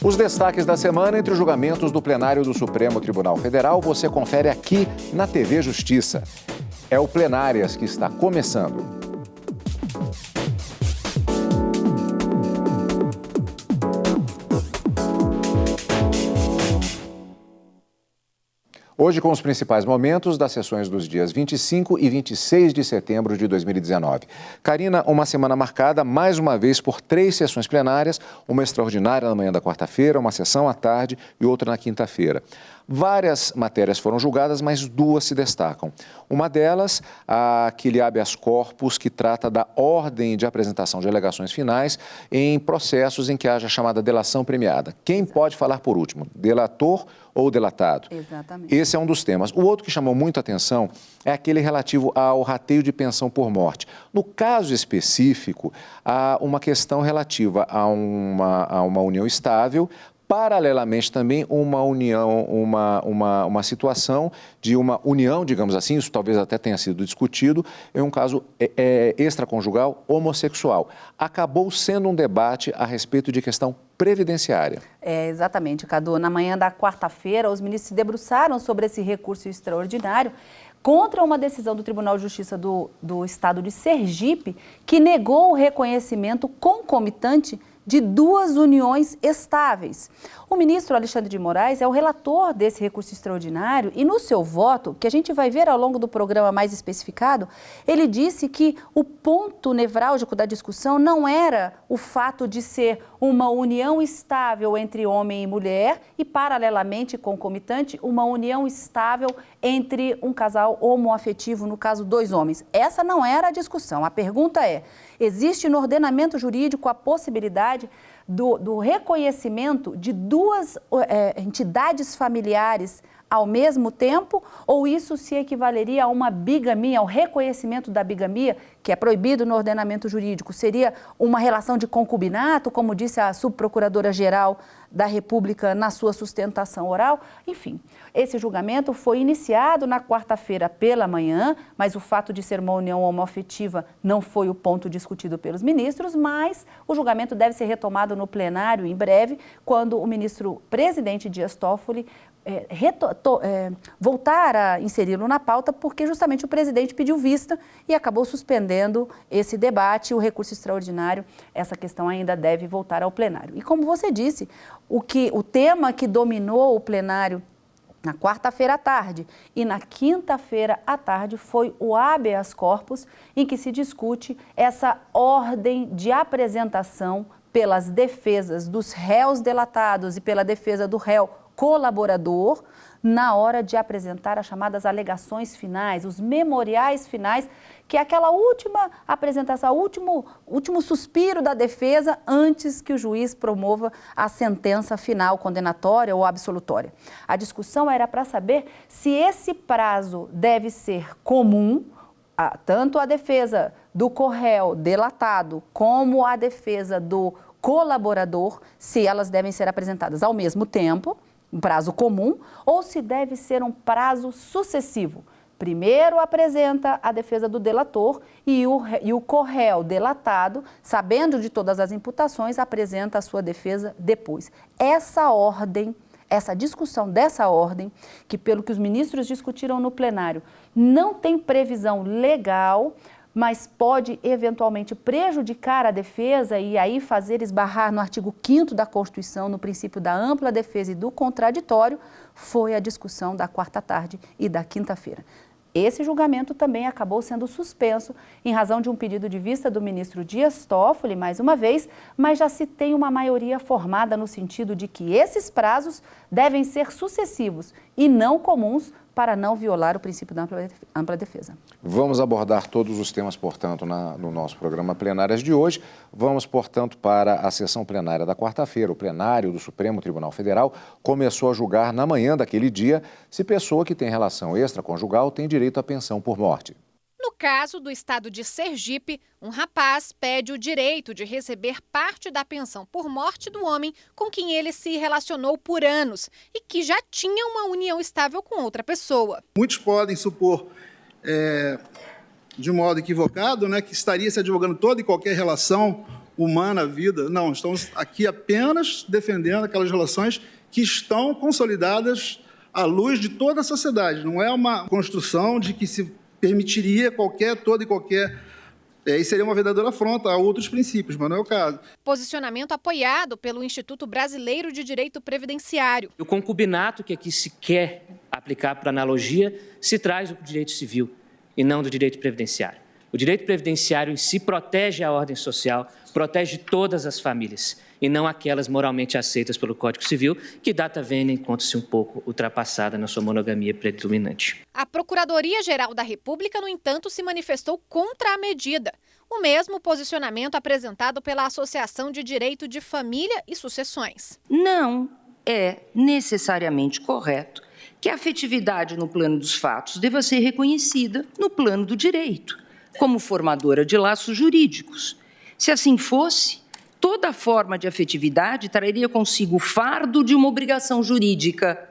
Os destaques da semana entre os julgamentos do plenário do Supremo Tribunal Federal você confere aqui na TV Justiça. É o Plenárias que está começando. Hoje com os principais momentos das sessões dos dias 25 e 26 de setembro de 2019. Karina, uma semana marcada mais uma vez por 3 sessões plenárias, uma extraordinária na manhã da quarta-feira, uma sessão à tarde e outra na quinta-feira. Várias matérias foram julgadas, mas 2 se destacam. Uma delas, aquele habeas corpus que trata da ordem de apresentação de alegações finais em processos em que haja chamada delação premiada. Quem pode falar por último? Delator ou delatado? Exatamente. Esse é um dos temas. O outro que chamou muita atenção é aquele relativo ao rateio de pensão por morte. No caso específico, há uma questão relativa a uma união estável. Paralelamente também uma situação de uma união, digamos assim, isso talvez até tenha sido discutido, em um caso extraconjugal homossexual. Acabou sendo um debate a respeito de questão previdenciária. Exatamente, Cadu. Na manhã da quarta-feira, os ministros se debruçaram sobre esse recurso extraordinário contra uma decisão do Tribunal de Justiça do Estado de Sergipe, que negou o reconhecimento concomitante de 2 uniões estáveis. O ministro Alexandre de Moraes é o relator desse recurso extraordinário e no seu voto, que a gente vai ver ao longo do programa mais especificado, ele disse que o ponto nevrálgico da discussão não era o fato de ser uma união estável entre homem e mulher e, paralelamente e concomitante, uma união estável entre um casal homoafetivo, no caso, 2 homens. Essa não era a discussão. A pergunta é, existe no ordenamento jurídico a possibilidade do reconhecimento de 2 entidades familiares ao mesmo tempo, ou isso se equivaleria a uma bigamia, ao reconhecimento da bigamia, que é proibido no ordenamento jurídico? Seria uma relação de concubinato, como disse a subprocuradora-geral da República na sua sustentação oral? Enfim, esse julgamento foi iniciado na quarta-feira pela manhã, mas o fato de ser uma união homoafetiva não foi o ponto discutido pelos ministros, mas o julgamento deve ser retomado no plenário em breve, quando o ministro presidente Dias Toffoli voltar a inseri-lo na pauta, porque justamente o presidente pediu vista e acabou suspendendo esse debate. O recurso extraordinário, essa questão ainda deve voltar ao plenário. E como você disse, o tema que dominou o plenário na quarta-feira à tarde e na quinta-feira à tarde foi o habeas corpus, em que se discute essa ordem de apresentação pelas defesas dos réus delatados e pela defesa do réu colaborador, na hora de apresentar as chamadas alegações finais, os memoriais finais, que é aquela última apresentação, último suspiro da defesa antes que o juiz promova a sentença final condenatória ou absolutória. A discussão era para saber se esse prazo deve ser comum, tanto a defesa do corréu delatado como a defesa do colaborador, se elas devem ser apresentadas ao mesmo tempo, um prazo comum, ou se deve ser um prazo sucessivo. Primeiro apresenta a defesa do delator e o corréu delatado, sabendo de todas as imputações, apresenta a sua defesa depois. Essa ordem, essa discussão dessa ordem, que pelo que os ministros discutiram no plenário, não tem previsão legal, mas pode eventualmente prejudicar a defesa e aí fazer esbarrar no artigo 5º da Constituição, no princípio da ampla defesa e do contraditório, foi a discussão da quarta tarde e da quinta-feira. Esse julgamento também acabou sendo suspenso em razão de um pedido de vista do ministro Dias Toffoli, mais uma vez, mas já se tem uma maioria formada no sentido de que esses prazos devem ser sucessivos e não comuns para não violar o princípio da ampla defesa. Vamos abordar todos os temas, portanto, no nosso programa Plenárias de hoje. Vamos, portanto, para a sessão plenária da quarta-feira. O plenário do Supremo Tribunal Federal começou a julgar na manhã daquele dia se pessoa que tem relação extraconjugal tem direito à pensão por morte. No caso do estado de Sergipe, um rapaz pede o direito de receber parte da pensão por morte do homem com quem ele se relacionou por anos e que já tinha uma união estável com outra pessoa. Muitos podem supor, de modo equivocado, que estaria se advogando toda e qualquer relação humana, a vida. Não, estamos aqui apenas defendendo aquelas relações que estão consolidadas à luz de toda a sociedade. Não é uma construção de que se permitiria toda e qualquer... E seria uma verdadeira afronta a outros princípios, mas não é o caso. Posicionamento apoiado pelo Instituto Brasileiro de Direito Previdenciário. O concubinato que aqui se quer aplicar por analogia se traz do direito civil e não do direito previdenciário. O direito previdenciário em si protege a ordem social, protege todas as famílias e não aquelas moralmente aceitas pelo Código Civil, que data vênia encontra-se um pouco ultrapassada na sua monogamia predominante. A Procuradoria-Geral da República, no entanto, se manifestou contra a medida. O mesmo posicionamento apresentado pela Associação de Direito de Família e Sucessões. Não é necessariamente correto que a afetividade no plano dos fatos deva ser reconhecida no plano do direito, como formadora de laços jurídicos. Se assim fosse, toda forma de afetividade traria consigo o fardo de uma obrigação jurídica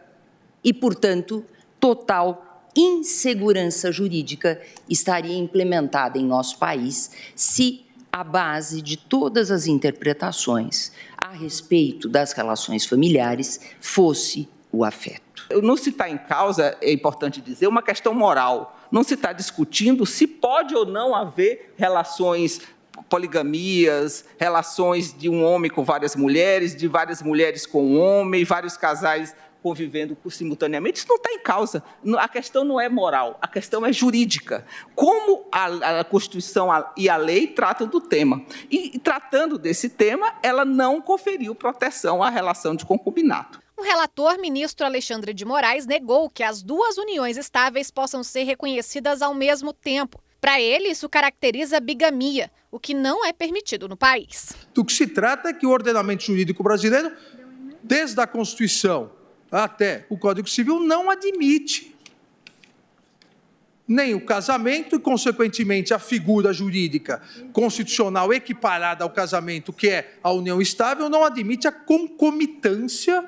e, portanto, total insegurança jurídica estaria implementada em nosso país se a base de todas as interpretações a respeito das relações familiares fosse o afeto. Não se está em causa, é importante dizer, uma questão moral. Não se está discutindo se pode ou não haver relações, poligamias, relações de um homem com várias mulheres, de várias mulheres com um homem, vários casais convivendo simultaneamente. Isso não está em causa. A questão não é moral, a questão é jurídica. Como a Constituição e a lei tratam do tema. E tratando desse tema, ela não conferiu proteção à relação de concubinato. O relator, ministro Alexandre de Moraes, negou que as duas uniões estáveis possam ser reconhecidas ao mesmo tempo. Para ele, isso caracteriza bigamia, o que não é permitido no país. Do que se trata é que o ordenamento jurídico brasileiro, desde a Constituição até o Código Civil, não admite nem o casamento e, consequentemente, a figura jurídica constitucional equiparada ao casamento, que é a união estável, não admite a concomitância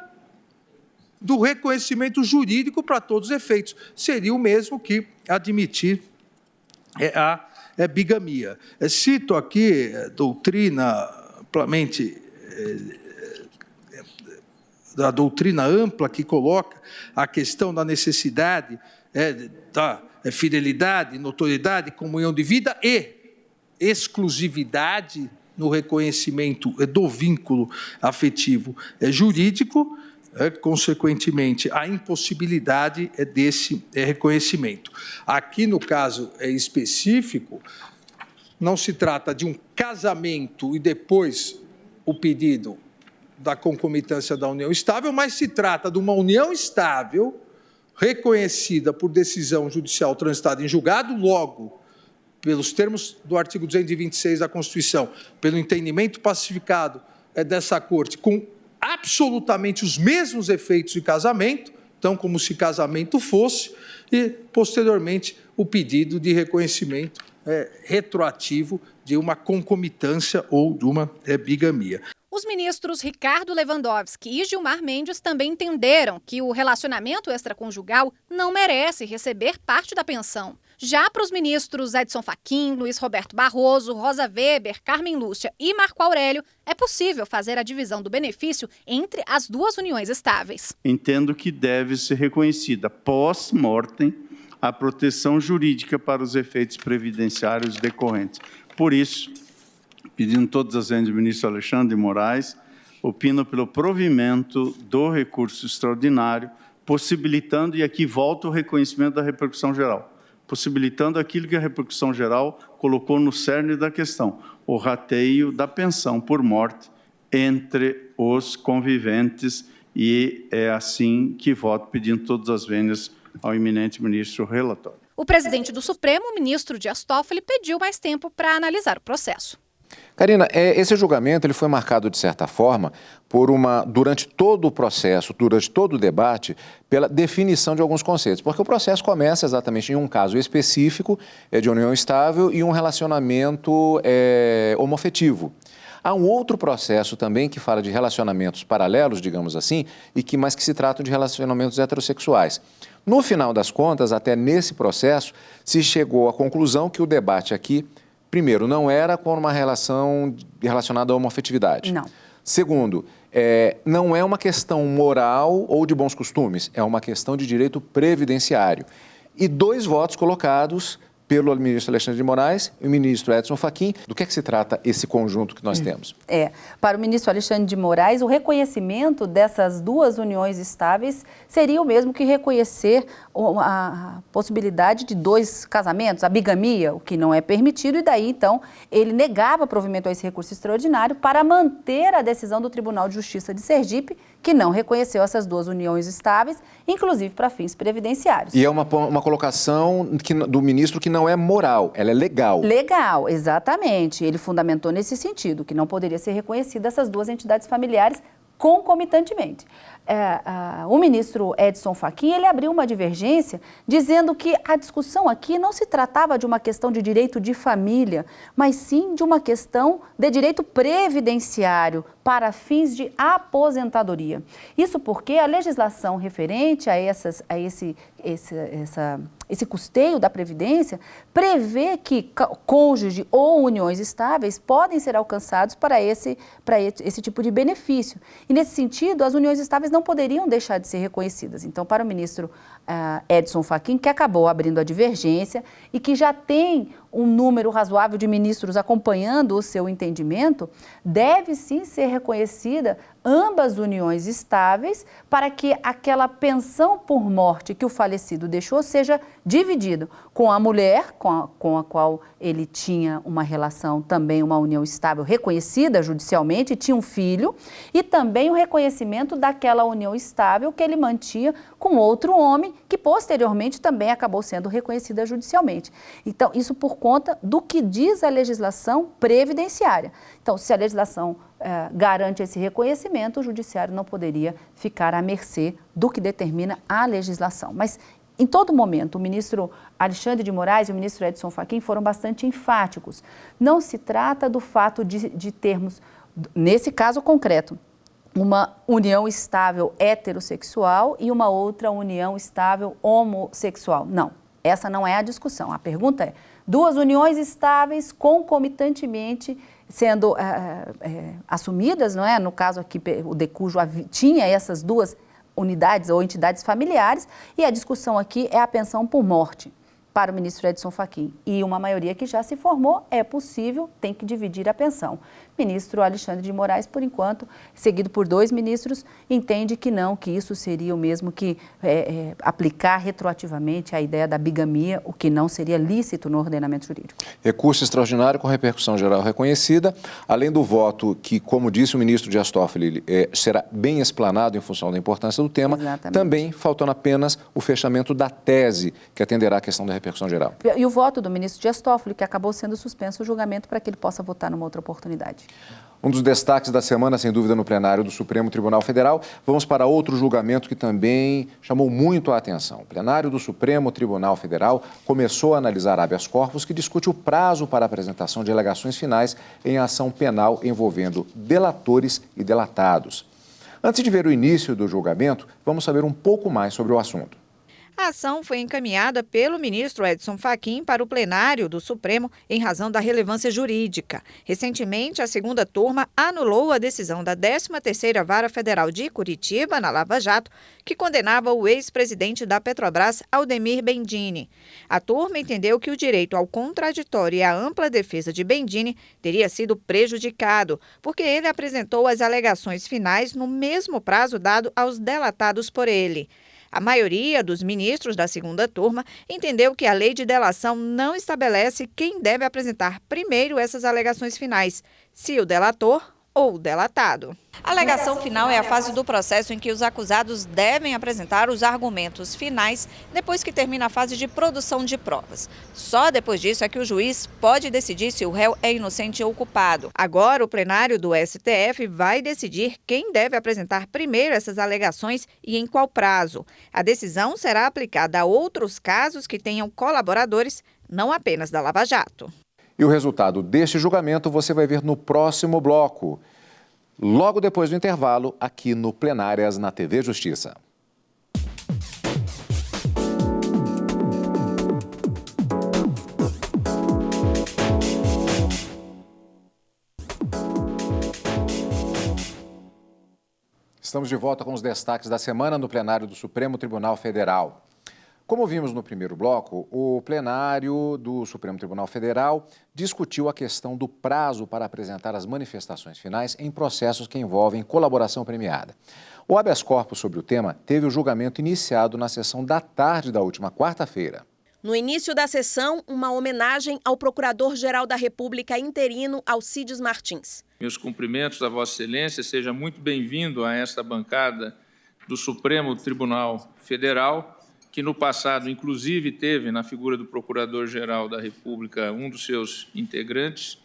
do reconhecimento jurídico para todos os efeitos. Seria o mesmo que admitir a bigamia. Cito aqui a doutrina amplamente, da doutrina ampla que coloca a questão da necessidade da fidelidade, notoriedade, comunhão de vida e exclusividade no reconhecimento do vínculo afetivo jurídico, consequentemente, a impossibilidade desse reconhecimento. Aqui, no caso específico, não se trata de um casamento e depois o pedido da concomitância da união estável, mas se trata de uma união estável reconhecida por decisão judicial transitada em julgado, logo, pelos termos do artigo 226 da Constituição, pelo entendimento pacificado dessa Corte, com absolutamente os mesmos efeitos de casamento, então como se casamento fosse, e, posteriormente, o pedido de reconhecimento retroativo de uma concomitância ou de uma bigamia. Os ministros Ricardo Lewandowski e Gilmar Mendes também entenderam que o relacionamento extraconjugal não merece receber parte da pensão. Já para os ministros Edson Fachin, Luiz Roberto Barroso, Rosa Weber, Carmen Lúcia e Marco Aurélio, é possível fazer a divisão do benefício entre as duas uniões estáveis. Entendo que deve ser reconhecida pós-mortem a proteção jurídica para os efeitos previdenciários decorrentes. Por isso, pedindo todas as vezes do ministro Alexandre de Moraes, opino pelo provimento do recurso extraordinário, possibilitando, e aqui volta o reconhecimento da repercussão geral, possibilitando aquilo que a repercussão geral colocou no cerne da questão, o rateio da pensão por morte entre os conviventes, e é assim que voto, pedindo todas as vênias ao eminente ministro relator. O presidente do Supremo, o ministro Dias Toffoli, pediu mais tempo para analisar o processo. Karina, esse julgamento ele foi marcado, de certa forma, durante todo o processo, durante todo o debate, pela definição de alguns conceitos. Porque o processo começa exatamente em um caso específico de união estável e um relacionamento homoafetivo. Há um outro processo também que fala de relacionamentos paralelos, digamos assim, mas que se tratam de relacionamentos heterossexuais. No final das contas, até nesse processo, se chegou à conclusão que o debate aqui Primeiro, não era com uma relação relacionada à homoafetividade. Não. Segundo, não é uma questão moral ou de bons costumes, é uma questão de direito previdenciário. E 2 votos colocados pelo ministro Alexandre de Moraes e o ministro Edson Fachin. Do que se trata esse conjunto que nós temos? Para o ministro Alexandre de Moraes, o reconhecimento dessas 2 uniões estáveis seria o mesmo que reconhecer a possibilidade de 2 casamentos, a bigamia, o que não é permitido, e daí, então, ele negava provimento a esse recurso extraordinário para manter a decisão do Tribunal de Justiça de Sergipe, que não reconheceu essas 2 uniões estáveis, inclusive para fins previdenciários. E é uma colocação do ministro que não é moral, ela é legal. Legal, exatamente. Ele fundamentou nesse sentido, que não poderia ser reconhecida essas 2 entidades familiares concomitantemente. O ministro Edson Fachin, ele abriu uma divergência dizendo que a discussão aqui não se tratava de uma questão de direito de família, mas sim de uma questão de direito previdenciário para fins de aposentadoria. Isso porque a legislação referente a esse custeio da Previdência prevê que cônjuge ou uniões estáveis podem ser alcançados para esse tipo de benefício. E, nesse sentido, as uniões estáveis não poderiam deixar de ser reconhecidas. Então, para o ministro Edson Fachin, que acabou abrindo a divergência e que já tem um número razoável de ministros acompanhando o seu entendimento, deve sim ser reconhecida ambas uniões estáveis para que aquela pensão por morte que o falecido deixou seja dividido com a mulher com a qual ele tinha uma relação, também uma união estável reconhecida judicialmente, tinha um filho, e também o reconhecimento daquela união estável que ele mantinha com outro homem, que posteriormente também acabou sendo reconhecida judicialmente. Então, isso por conta do que diz a legislação previdenciária. Então, se a legislação garante esse reconhecimento, o judiciário não poderia ficar à mercê do que determina a legislação. Mas, em todo momento, o ministro Alexandre de Moraes e o ministro Edson Fachin foram bastante enfáticos. Não se trata do fato de termos, nesse caso concreto, uma união estável heterossexual e uma outra união estável homossexual. Não, essa não é a discussão. A pergunta é: 2 uniões estáveis concomitantemente sendo assumidas, não é? No caso aqui, o Decujo tinha essas 2 unidades ou entidades familiares, e a discussão aqui é a pensão por morte para o ministro Edson Fachin. E uma maioria que já se formou, é possível, tem que dividir a pensão. Ministro Alexandre de Moraes, por enquanto, seguido por 2 ministros, entende que não, que isso seria o mesmo que aplicar retroativamente a ideia da bigamia, o que não seria lícito no ordenamento jurídico. Recurso extraordinário com repercussão geral reconhecida, além do voto que, como disse o ministro Dias Toffoli, será bem explanado em função da importância do tema. Exatamente. Também faltando apenas o fechamento da tese que atenderá à questão da repercussão geral. E o voto do ministro Dias Toffoli, que acabou sendo suspenso o julgamento para que ele possa votar numa outra oportunidade. Um dos destaques da semana, sem dúvida, no plenário do Supremo Tribunal Federal. Vamos para outro julgamento que também chamou muito a atenção. O plenário do Supremo Tribunal Federal começou a analisar habeas corpus, que discute o prazo para a apresentação de alegações finais em ação penal envolvendo delatores e delatados. Antes de ver o início do julgamento, vamos saber um pouco mais sobre o assunto. A ação foi encaminhada pelo ministro Edson Fachin para o plenário do Supremo em razão da relevância jurídica. Recentemente, a segunda turma anulou a decisão da 13ª Vara Federal de Curitiba, na Lava Jato, que condenava o ex-presidente da Petrobras, Aldemir Bendini. A turma entendeu que o direito ao contraditório e à ampla defesa de Bendini teria sido prejudicado, porque ele apresentou as alegações finais no mesmo prazo dado aos delatados por ele. A maioria dos ministros da segunda turma entendeu que a lei de delação não estabelece quem deve apresentar primeiro essas alegações finais, se o delator ou o delatado. A alegação final é a fase do processo em que os acusados devem apresentar os argumentos finais depois que termina a fase de produção de provas. Só depois disso é que o juiz pode decidir se o réu é inocente ou culpado. Agora, o plenário do STF vai decidir quem deve apresentar primeiro essas alegações e em qual prazo. A decisão será aplicada a outros casos que tenham colaboradores, não apenas da Lava Jato. E o resultado deste julgamento você vai ver no próximo bloco, logo depois do intervalo, aqui no Plenárias na TV Justiça. Estamos de volta com os destaques da semana no plenário do Supremo Tribunal Federal. Como vimos no primeiro bloco, o plenário do Supremo Tribunal Federal discutiu a questão do prazo para apresentar as manifestações finais em processos que envolvem colaboração premiada. O habeas corpus sobre o tema teve o julgamento iniciado na sessão da tarde da última quarta-feira. No início da sessão, uma homenagem ao Procurador-Geral da República interino, Alcides Martins. Meus cumprimentos a Vossa Excelência, seja muito bem-vindo a esta bancada do Supremo Tribunal Federal, que no passado, inclusive, teve na figura do Procurador-Geral da República um dos seus integrantes,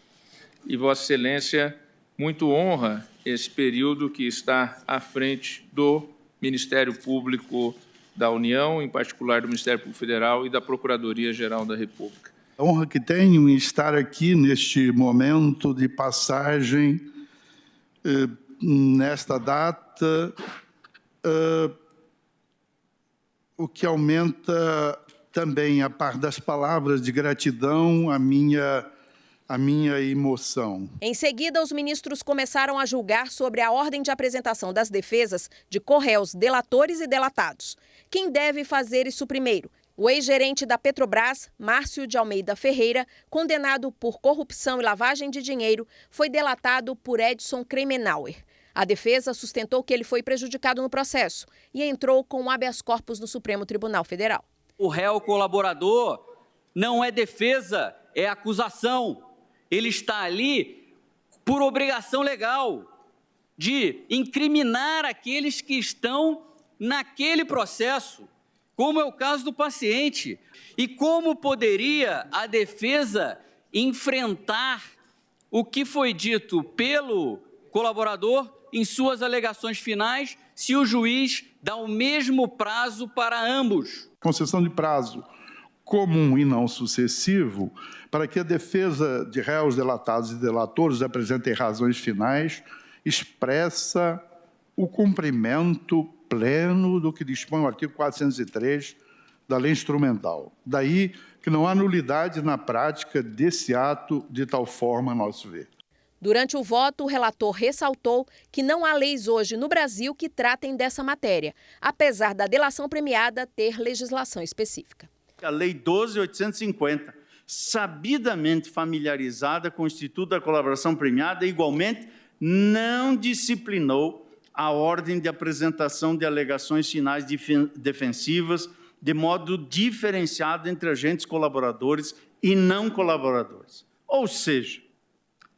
e Vossa Excelência muito honra esse período que está à frente do Ministério Público da União, em particular do Ministério Público Federal e da Procuradoria-Geral da República. A honra que tenho em estar aqui neste momento de passagem, nesta data, o que aumenta também, a par das palavras de gratidão, a minha emoção. Em seguida, os ministros começaram a julgar sobre a ordem de apresentação das defesas de corréus, delatores e delatados. Quem deve fazer isso primeiro? O ex-gerente da Petrobras, Márcio de Almeida Ferreira, condenado por corrupção e lavagem de dinheiro, foi delatado por Edson Kremenauer. A defesa sustentou que ele foi prejudicado no processo e entrou com o habeas corpus no Supremo Tribunal Federal. O réu colaborador não é defesa, é acusação. Ele está ali por obrigação legal de incriminar aqueles que estão naquele processo, como é o caso do paciente. E como poderia a defesa enfrentar o que foi dito pelo colaborador em suas alegações finais, se o juiz dá o mesmo prazo para ambos? Concessão de prazo comum e não sucessivo para que a defesa de réus, delatados e delatores apresentem razões finais, expressa o cumprimento pleno do que dispõe o artigo 403 da Lei Instrumental. Daí que não há nulidade na prática desse ato de tal forma, a nosso ver. Durante o voto, o relator ressaltou que não há leis hoje no Brasil que tratem dessa matéria, apesar da delação premiada ter legislação específica. A Lei 12.850, sabidamente familiarizada com o Instituto da Colaboração Premiada, igualmente não disciplinou a ordem de apresentação de alegações finais defensivas de modo diferenciado entre agentes colaboradores e não colaboradores. Ou seja,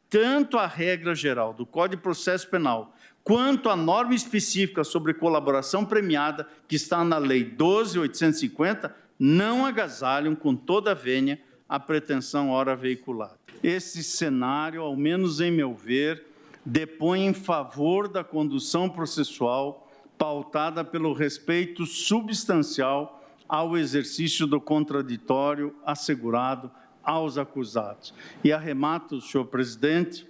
tanto a regra geral do Código de Processo Penal quanto a norma específica sobre colaboração premiada, que está na Lei 12.850, não agasalham com toda a vênia a pretensão ora veiculada. Esse cenário, ao menos em meu ver, depõe em favor da condução processual pautada pelo respeito substancial ao exercício do contraditório assegurado aos acusados. E arremato, senhor presidente,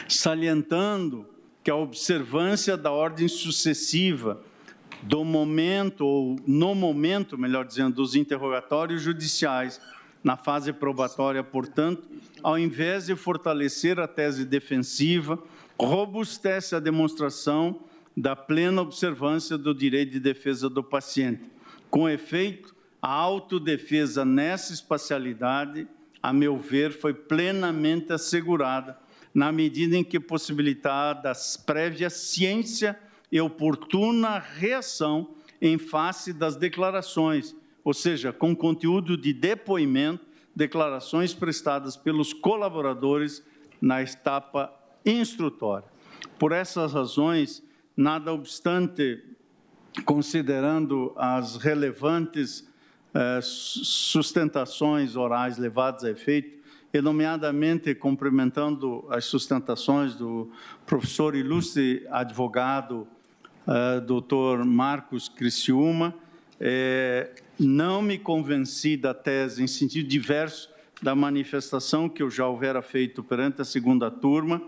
salientando que a observância da ordem sucessiva do momento, ou no momento, melhor dizendo, dos interrogatórios judiciais, na fase probatória, portanto, ao invés de fortalecer a tese defensiva, robustece a demonstração da plena observância do direito de defesa do paciente. Com efeito, a autodefesa nessa espacialidade, a meu ver, foi plenamente assegurada, na medida em que possibilitada prévia ciência e oportuna reação em face das declarações, ou seja, com conteúdo de depoimento, declarações prestadas pelos colaboradores na etapa instrutória. Por essas razões, nada obstante, considerando as relevantes sustentações orais levadas a efeito, e nomeadamente cumprimentando as sustentações do professor ilustre advogado, doutor Marcos Criciúma, não me convenci da tese em sentido diverso da manifestação que eu já houvera feito perante a segunda turma,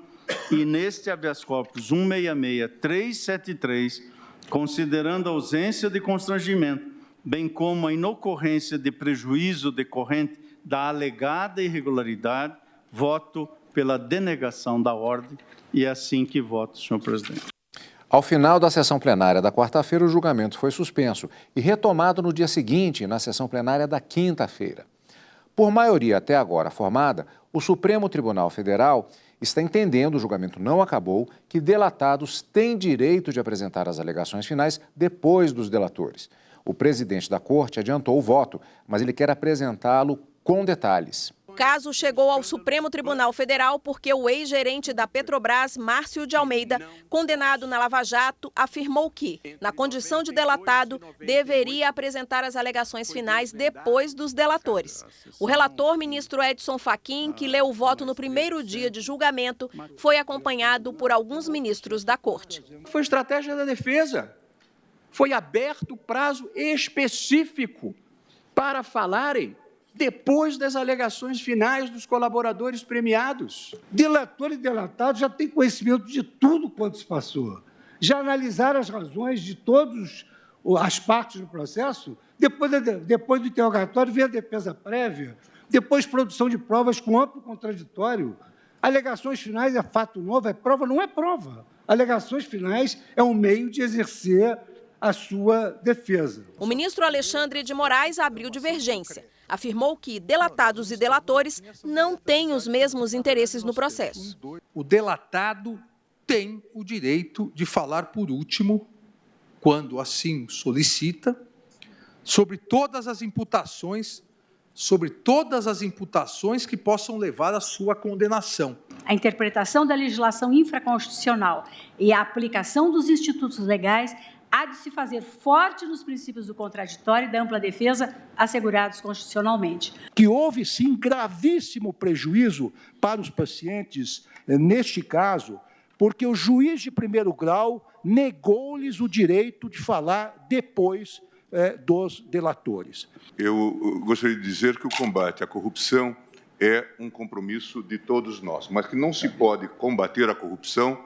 e neste habeas corpus 166-373, considerando a ausência de constrangimento, bem como a inocorrência de prejuízo decorrente da alegada irregularidade, voto pela denegação da ordem, e é assim que voto, senhor presidente. Ao final da sessão plenária da quarta-feira, o julgamento foi suspenso e retomado no dia seguinte, na sessão plenária da quinta-feira. Por maioria até agora formada, o Supremo Tribunal Federal está entendendo, o julgamento não acabou, que delatados têm direito de apresentar as alegações finais depois dos delatores. O presidente da Corte adiantou o voto, mas ele quer apresentá-lo com detalhes. O caso chegou ao Supremo Tribunal Federal porque o ex-gerente da Petrobras, Márcio de Almeida, condenado na Lava Jato, afirmou que, na condição de delatado, deveria apresentar as alegações finais depois dos delatores. O relator, ministro Edson Fachin, que leu o voto no primeiro dia de julgamento, foi acompanhado por alguns ministros da Corte. Foi estratégia da defesa. Foi aberto prazo específico para falarem depois das alegações finais dos colaboradores premiados. Delator e delatado já têm conhecimento de tudo quanto se passou. Já analisaram as razões de todas as partes do processo. Depois do interrogatório, vem a defesa prévia. Depois, produção de provas com amplo contraditório. Alegações finais é fato novo, é prova? Não é prova. Alegações finais é um meio de exercer a sua defesa. O ministro Alexandre de Moraes abriu divergência. Afirmou que delatados e delatores não têm os mesmos interesses no processo. O delatado tem o direito de falar por último, quando assim solicita, sobre todas as imputações que possam levar à sua condenação. A interpretação da legislação infraconstitucional e a aplicação dos institutos legais há de se fazer forte nos princípios do contraditório e da ampla defesa assegurados constitucionalmente. Que houve, sim, gravíssimo prejuízo para os pacientes, neste caso, porque o juiz de primeiro grau negou-lhes o direito de falar depois dos delatores. Eu gostaria de dizer que o combate à corrupção é um compromisso de todos nós, mas que não se pode combater a corrupção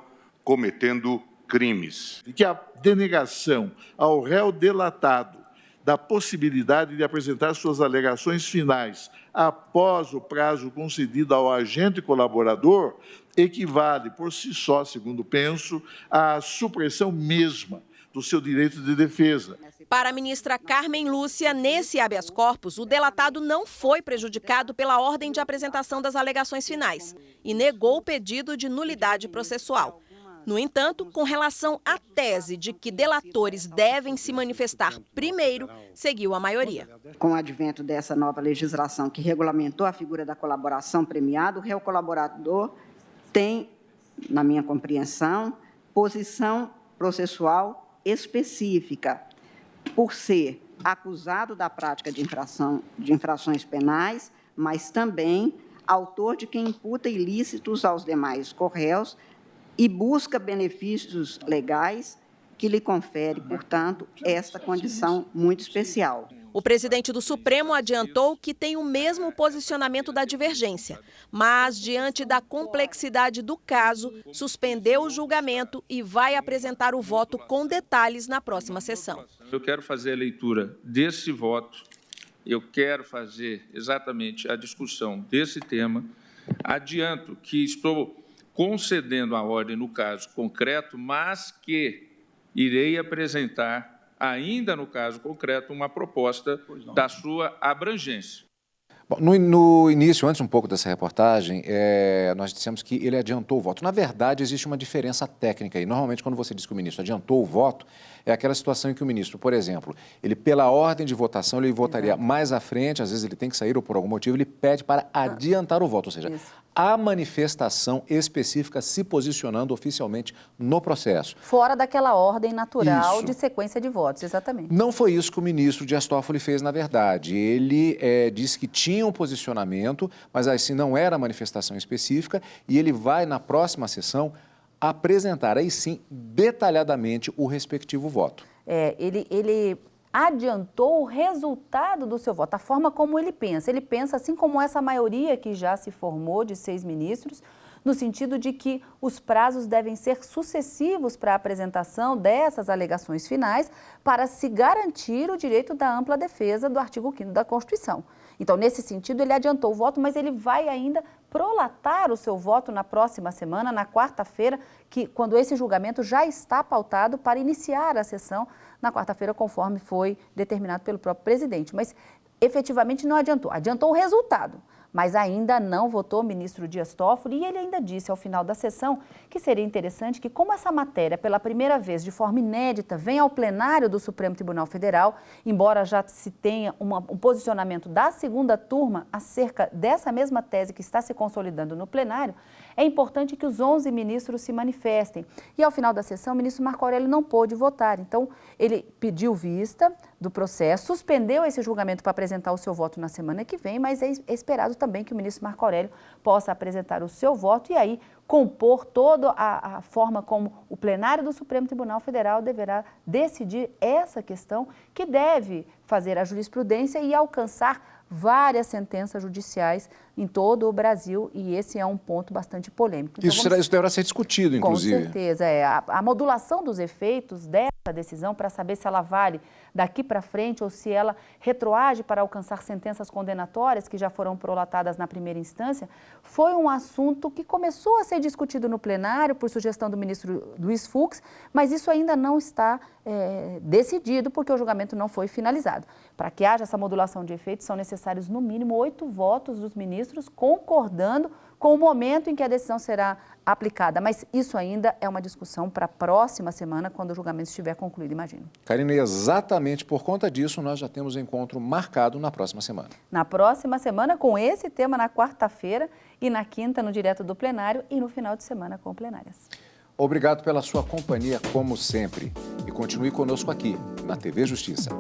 cometendo crimes. E que a denegação ao réu delatado da possibilidade de apresentar suas alegações finais após o prazo concedido ao agente colaborador equivale, por si só, segundo penso, à supressão mesma do seu direito de defesa. Para a ministra Carmen Lúcia, nesse habeas corpus, o delatado não foi prejudicado pela ordem de apresentação das alegações finais e negou o pedido de nulidade processual. No entanto, com relação à tese de que delatores devem se manifestar primeiro, seguiu a maioria. Com o advento dessa nova legislação que regulamentou a figura da colaboração premiada, o réu colaborador tem, na minha compreensão, posição processual específica, por ser acusado da prática de infrações penais, mas também autor de quem imputa ilícitos aos demais corréus e busca benefícios legais que lhe confere, portanto, esta condição muito especial. O presidente do Supremo adiantou que tem o mesmo posicionamento da divergência, mas, diante da complexidade do caso, suspendeu o julgamento e vai apresentar o voto com detalhes na próxima sessão. Eu quero fazer a leitura desse voto, eu quero fazer exatamente a discussão desse tema. Adianto que estou concedendo a ordem no caso concreto, mas que irei apresentar, ainda no caso concreto, uma proposta da sua abrangência. Bom, no início, antes um pouco dessa reportagem, nós dissemos que ele adiantou o voto. Na verdade, existe uma diferença técnica aí. Normalmente, quando você diz que o ministro adiantou o voto, é aquela situação em que o ministro, por exemplo, ele, pela ordem de votação, ele votaria mais à frente, às vezes ele tem que sair ou por algum motivo, ele pede para adiantar o voto, ou seja, a manifestação específica se posicionando oficialmente no processo. Fora daquela ordem natural de sequência de votos, exatamente. Não foi isso que o ministro Dias Toffoli fez, na verdade. Ele disse que tinha um posicionamento, mas assim não era manifestação específica, e ele vai, na próxima sessão, apresentar, aí sim, detalhadamente o respectivo voto. Ele adiantou o resultado do seu voto, a forma como ele pensa. Ele pensa assim como essa maioria que já se formou de 6 ministros, no sentido de que os prazos devem ser sucessivos para a apresentação dessas alegações finais para se garantir o direito da ampla defesa do artigo 5º da Constituição. Então, nesse sentido, ele adiantou o voto, mas ele vai ainda prolatar o seu voto na próxima semana, na quarta-feira, quando esse julgamento já está pautado para iniciar a sessão na quarta-feira, conforme foi determinado pelo próprio presidente. Mas efetivamente não adiantou. Adiantou o resultado, mas ainda não votou o ministro Dias Toffoli, e ele ainda disse ao final da sessão que seria interessante que, como essa matéria, pela primeira vez, de forma inédita, vem ao plenário do Supremo Tribunal Federal, embora já se tenha um posicionamento da segunda turma acerca dessa mesma tese que está se consolidando no plenário, é importante que os 11 ministros se manifestem. E ao final da sessão, o ministro Marco Aurélio não pôde votar. Então, ele pediu vista do processo, suspendeu esse julgamento para apresentar o seu voto na semana que vem, mas é esperado também que o ministro Marco Aurélio possa apresentar o seu voto e aí compor toda a forma como o plenário do Supremo Tribunal Federal deverá decidir essa questão, que deve fazer a jurisprudência e alcançar várias sentenças judiciais em todo o Brasil, e esse é um ponto bastante polêmico. Então, isso deverá ser discutido, inclusive. Com certeza, a modulação dos efeitos dessa decisão para saber se ela vale daqui para frente ou se ela retroage para alcançar sentenças condenatórias que já foram prolatadas na primeira instância, foi um assunto que começou a ser discutido no plenário por sugestão do ministro Luiz Fux, mas isso ainda não está decidido porque o julgamento não foi finalizado. Para que haja essa modulação de efeitos, são necessários no mínimo 8 votos dos ministros concordando com o momento em que a decisão será aplicada. Mas isso ainda é uma discussão para a próxima semana, quando o julgamento estiver concluído, imagino. Karina, e exatamente por conta disso, nós já temos encontro marcado na próxima semana. Na próxima semana, com esse tema na quarta-feira e na quinta no Direto do Plenário e no final de semana com plenárias. Obrigado pela sua companhia, como sempre. E continue conosco aqui, na TV Justiça.